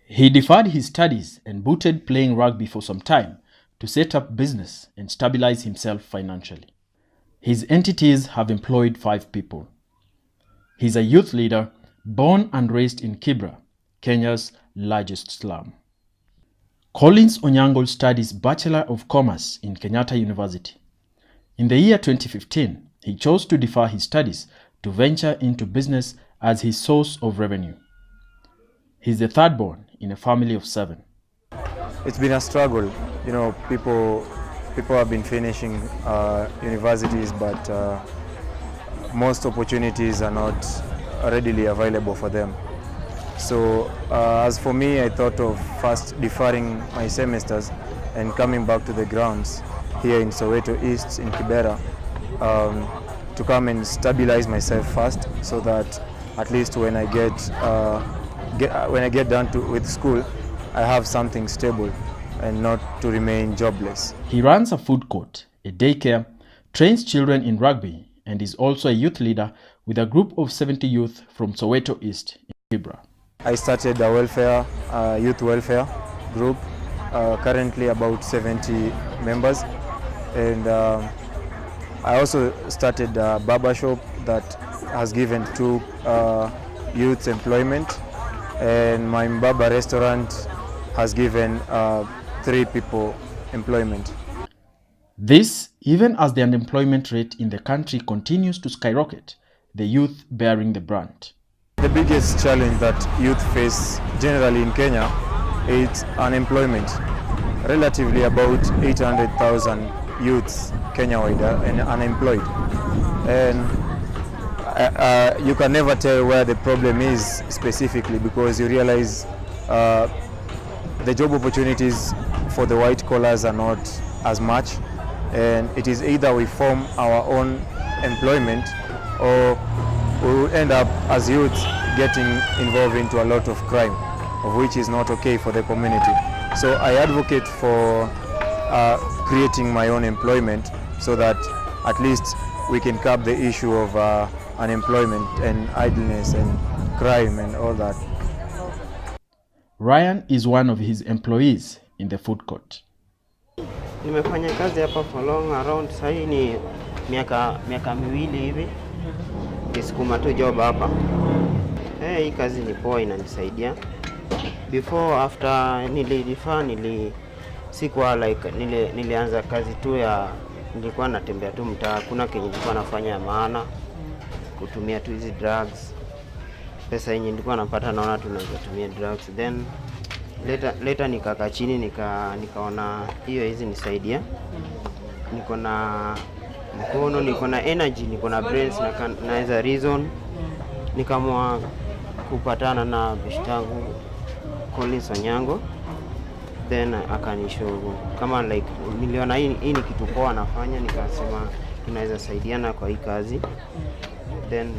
He deferred his studies and booted playing rugby for some time to set up business and stabilize himself financially. His entities have employed 5 people. He's a youth leader born and raised in Kibera, Kenya's largest slum. Collince Onyango studies Bachelor of Commerce in Kenyatta University. In the year 2015, he chose to defer his studies to venture into business as his source of revenue. He's the third born in a family of 7. It's been a struggle. You know, people have been finishing universities, but most opportunities are not readily available for them. So as for me, I thought of first deferring my semesters and coming back to the grounds here in Soweto East in Kibera to come and stabilize myself first, so that at least when I get done with school, I have something stable and not to remain jobless. He runs a food court, a daycare, trains children in rugby, and is also a youth leader with a group of 70 youth from Soweto East in Kibera. I started a youth welfare group, currently about 70 members, and I also started a barber shop that has given 2 youths employment, and my barber restaurant has given 3 people employment. This, even as the unemployment rate in the country continues to skyrocket, the youth bearing the brunt. The biggest challenge that youth face generally in Kenya is unemployment. Relatively about 800,000 youths Kenya-wide are unemployed. And you can never tell where the problem is specifically, because you realize the job opportunities for the white collars are not as much, and it is either we form our own employment or we will end up as youths getting involved into a lot of crime, of which is not okay for the community. So I advocate for creating my own employment, so that at least we can curb the issue of unemployment and idleness and crime and all that. Ryan is one of his employees in the food court. Nimefanya kazi hapa for long around sahi ni miaka miwili hivi. Nisikuma tu job hapa. Hii kazi ni poa, inanisaidia. Before after sikuwa like nilianza kazi tu ya nilikuwa natembea tu mtaa, kuna kenye nilikuwa nafanya maana kutumia tu hizi drugs. Pesa yenye nilikuwa napata naona tunaweza tumia drugs, then later nikakaa chini nikaona hizi nisaidia. Niko na mkono, niko na energy, niko na brains, naweza reason. Nikamwa kupatana na bishtangu Collince Onyango, then akanishow kama like niliona hii ni kitu poa anafanya, nikasema tunaweza saidiana kwa hii kazi. Then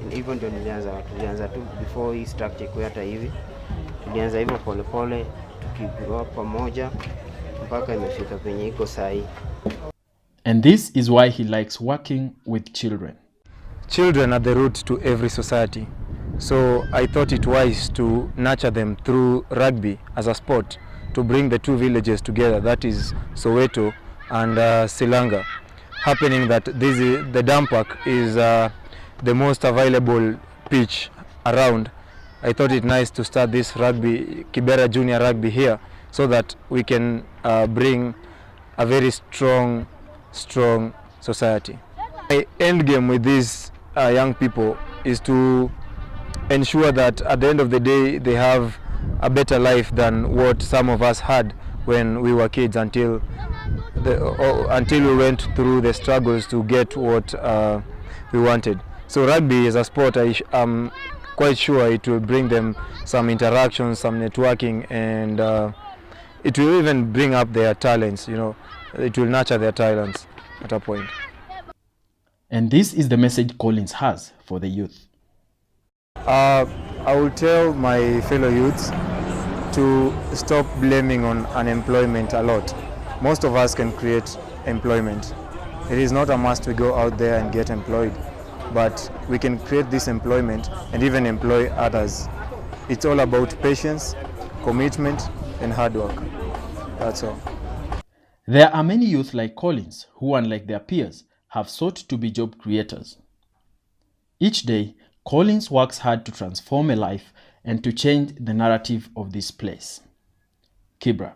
hivyo ndio tulianza tu before hii structure kwa hata hivi. Tulianza hivyo pole pole tukigrow pamoja mpaka imefika penye iko sahi. And this is why he likes working with children. Children are the root to every society. So I thought it wise to nurture them through rugby as a sport, to bring the 2 villages together, that is Soweto and Silanga. Happening that the dam park is the most available pitch around, I thought it nice to start this rugby, Kibera Junior Rugby here, so that we can bring a very strong society. My end game with these young people is to ensure that at the end of the day they have a better life than what some of us had when we were kids, until we went through the struggles to get what we wanted. So rugby is a sport, I'm quite sure it will bring them some interaction, some networking, and it will even bring up their talents, you know. It will nurture their talents at a point. And this is the message Collince has for the youth. I will tell my fellow youths to stop blaming on unemployment a lot. Most of us can create employment. It is not a must we go out there and get employed, but we can create this employment and even employ others. It's all about patience, commitment, and hard work. That's all. There are many youth like Collince who, unlike their peers, have sought to be job creators. Each day, Collince works hard to transform a life and to change the narrative of this place. Kibera.